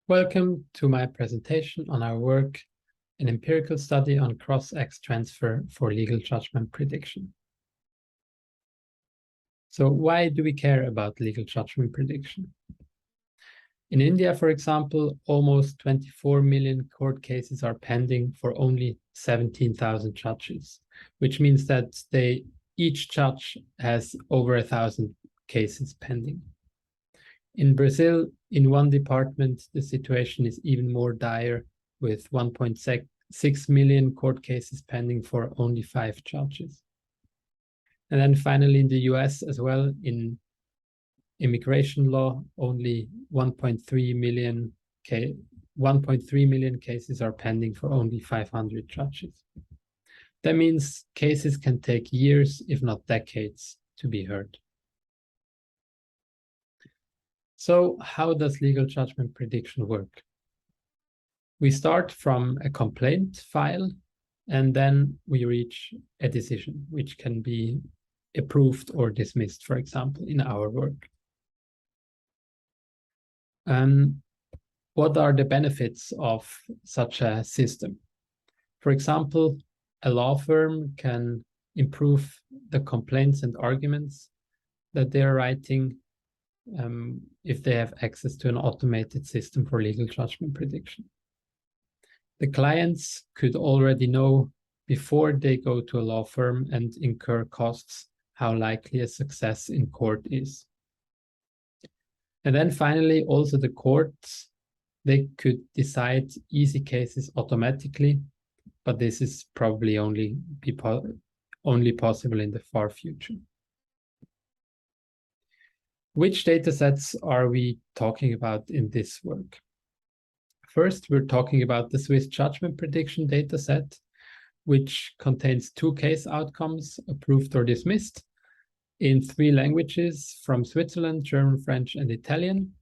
Welcome to my presentation on our work, an empirical study on cross-X transfer for legal judgment prediction. So why do we care about legal judgment prediction? In India, for example, almost 24 million court cases are pending for only 17,000 judges, which means that each judge has over 1,000 cases pending. In Brazil, in one department, the situation is even more dire, with 1.6 million court cases pending for only 5 judges. And then finally, in the US as well, in immigration law, only 1.3 million cases are pending for only 500 judges. That means cases can take years, if not decades, to be heard. So how does legal judgment prediction work? We start from a complaint file, and then we reach a decision, which can be approved or dismissed, for example, in our work. What are the benefits of such a system? For example, a law firm can improve the complaints and arguments that they're writing if they have access to an automated system for legal judgment prediction. The clients could already know before they go to a law firm and incur costs how likely a success in court is. And then finally, also the courts, they could decide easy cases automatically, but this is probably only possible in the far future. Which data sets are we talking about in this work? First, we're talking about the Swiss judgment prediction data set, which contains 2 case outcomes, approved or dismissed, in 3 languages from Switzerland, German, French, and Italian,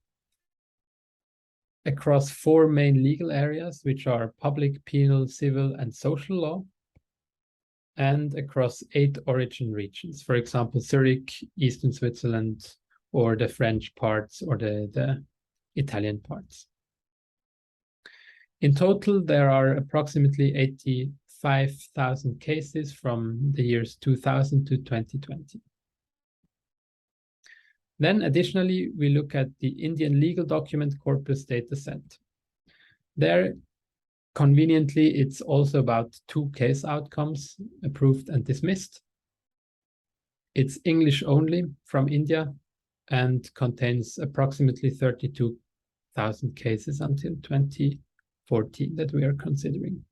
across 4 main legal areas, which are public, penal, civil, and social law, and across 8 origin regions, for example, Zurich, Eastern Switzerland, or the French parts, or the Italian parts. In total, there are approximately 85,000 cases from the years 2000 to 2020. Then additionally, we look at the Indian legal document corpus dataset. There, conveniently, it's also about 2 case outcomes, approved and dismissed. It's English only from India and contains approximately 32,000 cases until 2014 that we are considering.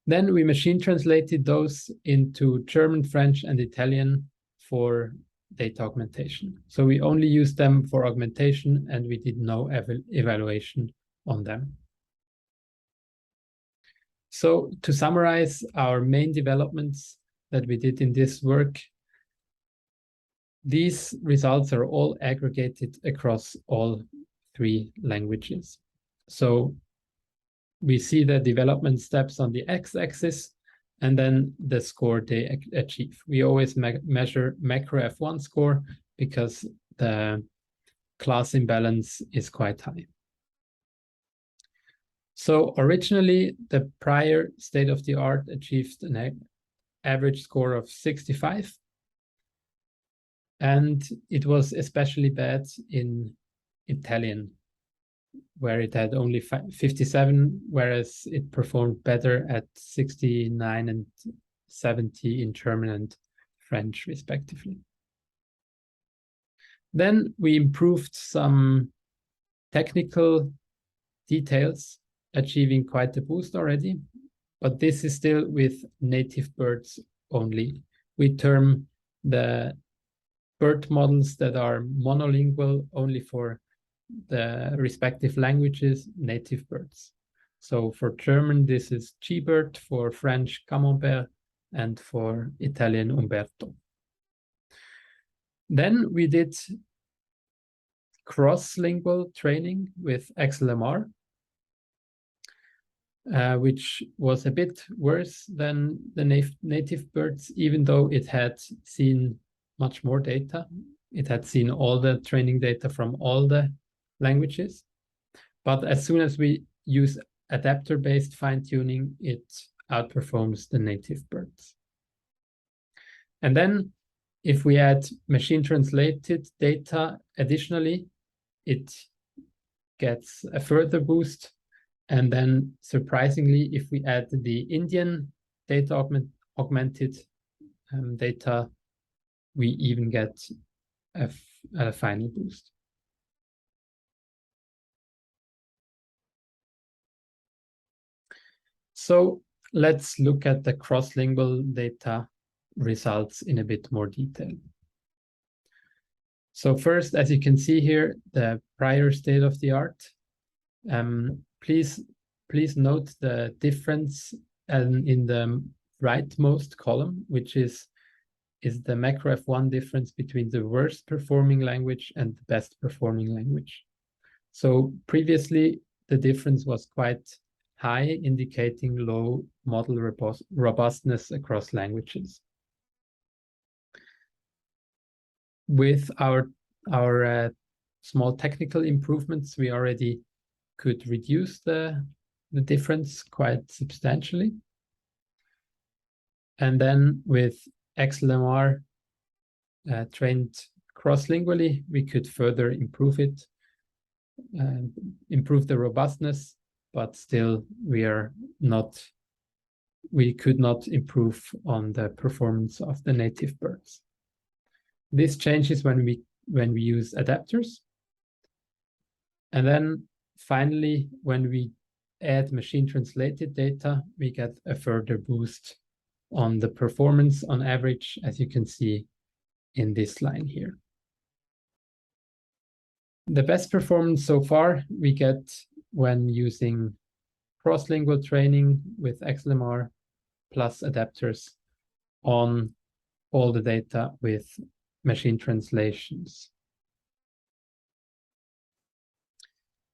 Then we machine translated those into German, French, and Italian for data augmentation. So we only use them for augmentation, and we did no evaluation on them. So to summarize our main developments that we did in this work, these results are all aggregated across all 3 languages. So we see the development steps on the x-axis and then the score they achieve. We always measure macro F1 score because the class imbalance is quite high. So originally, the prior state-of-the-art achieved an average score of 65. And it was especially bad in Italian, where it had only 57, whereas it performed better at 69 and 70 in German and French, respectively. Then we improved some technical details, achieving quite a boost already, but this is still with native birds only. We term the bird models that are monolingual only for the respective languages, native birds. So for German, this is G-bird, for French, Camembert, and for Italian, Umberto. Then we did cross-lingual training with XLMR, which was a bit worse than the native birds, even though it had seen much more data. It had seen all the training data from all the languages, But as soon as we use adapter-based fine-tuning, it outperforms the native BERTs. And then if we add machine translated data additionally, it gets a further boost. And then surprisingly, if we add the Indian data augmented data, we even get a final boost. So let's look at the cross-lingual data results in a bit more detail. So first, as you can see here, the prior state of the art. Please note the difference in the rightmost column, which is the macro F1 difference between the worst performing language and the best performing language. So previously, the difference was quite high, indicating low model robustness across languages. With our small technical improvements, we already could reduce the difference quite substantially. And then with AACL-IJCNLP trained cross-lingually, we could further improve it, improve the robustness, but still we could not improve on the performance of the native BERTs. This changes when we use adapters. And then finally, when we add machine translated data, we get a further boost on the performance on average, as you can see in this line here. The best performance so far we get when using cross-lingual training with AACL-IJCNLP plus adapters on all the data with machine translations.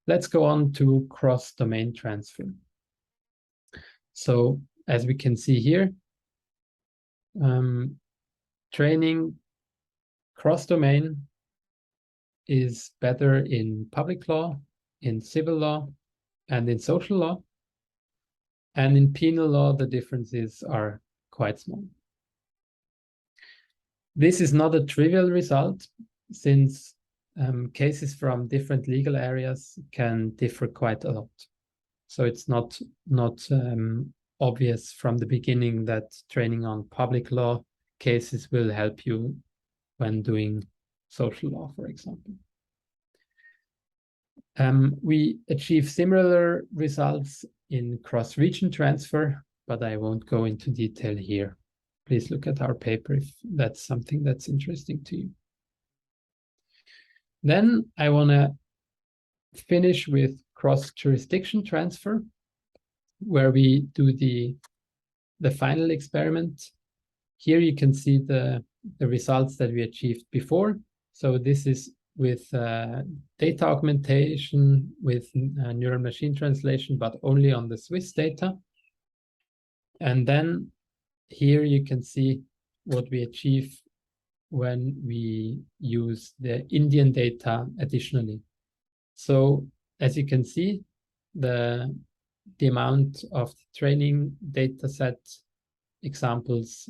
Let's go on to cross-domain transfer. So as we can see here, training cross-domain is better in public law, in civil law, and in social law. And in penal law, the differences are quite small. This is not a trivial result, since cases from different legal areas can differ quite a lot. So it's not obvious from the beginning that training on public law cases will help you when doing social law, for example. We achieve similar results in cross-region transfer, but I won't go into detail here. Please look at our paper if that's something that's interesting to you. Then I want to finish with cross-jurisdiction transfer, where we do the final experiment. Here you can see the results that we achieved before. So this is with data augmentation, with neural machine translation, but only on the Swiss data. And then here you can see what we achieve when we use the Indian data additionally. So as you can see, the amount of training data set examples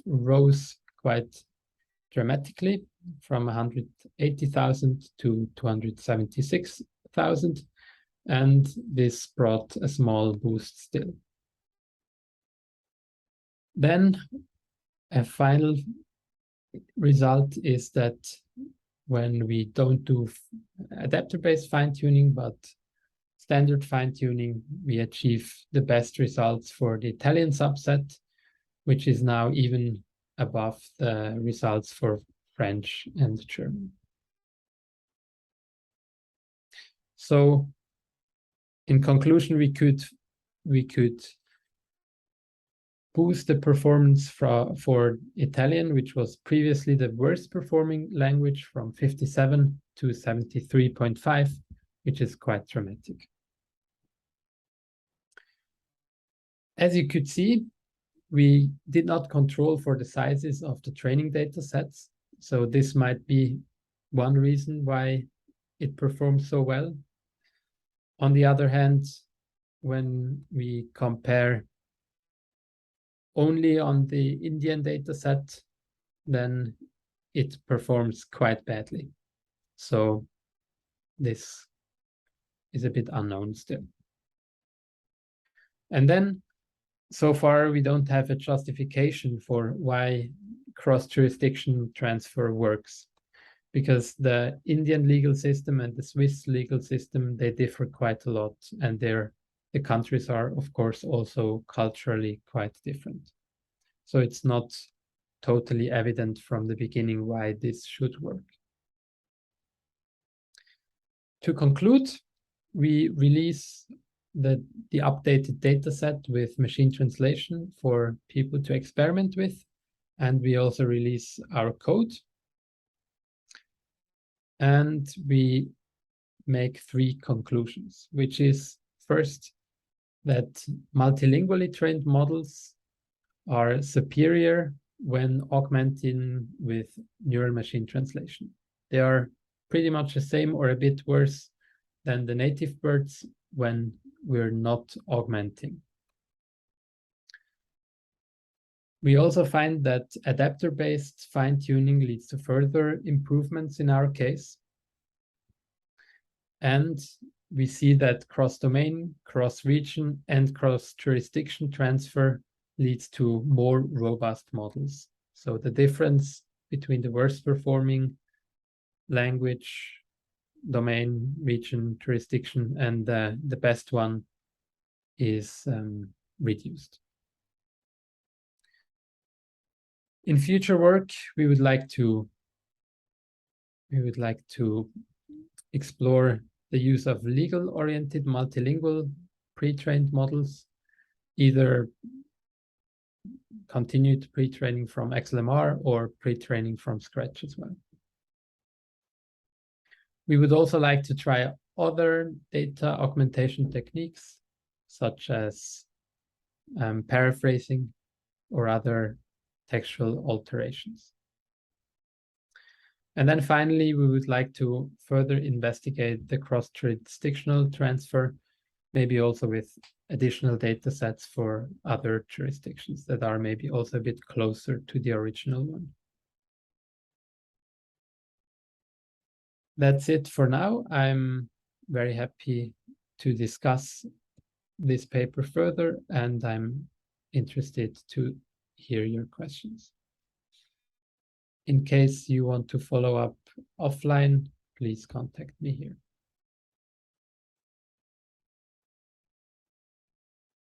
rose quite dramatically from 180,000 to 276,000, and this brought a small boost still. Then a final result is that when we don't do adapter-based fine-tuning, but standard fine-tuning, we achieve the best results for the Italian subset, which is now even above the results for French and German. So in conclusion, we could boost the performance for Italian, which was previously the worst performing language, from 57 to 73.5, which is quite dramatic. As you could see, we did not control for the sizes of the training data sets. So this might be one reason why it performs so well. On the other hand, when we compare only on the Indian data set, then it performs quite badly. So this is a bit unknown still. And then so far, we don't have a justification for why cross-jurisdiction transfer works, because the Indian legal system and the Swiss legal system, they differ quite a lot, and the countries are, of course, also culturally quite different. So it's not totally evident from the beginning why this should work. To conclude, we release the updated data set with machine translation for people to experiment with. And we also release our code. And we make 3 conclusions, which is first, that multilingually trained models are superior when augmenting with neural machine translation. They are pretty much the same or a bit worse than the native BERTs when we're not augmenting. We also find that adapter-based fine-tuning leads to further improvements in our case. And we see that cross-domain, cross-region, and cross-jurisdiction transfer leads to more robust models. So the difference between the worst performing language, domain, region, jurisdiction, and the best one is reduced. In future work, we would like to explore the use of legal-oriented multilingual pre-trained models, either continued pre-training from XLMR or pre-training from scratch as well. We would also like to try other data augmentation techniques, such as paraphrasing or other textual alterations. And then finally, we would like to further investigate the cross-jurisdictional transfer, maybe also with additional data sets for other jurisdictions that are maybe also a bit closer to the original one. That's it for now. I'm very happy to discuss this paper further, and I'm interested to hear your questions. In case you want to follow up offline, please contact me here.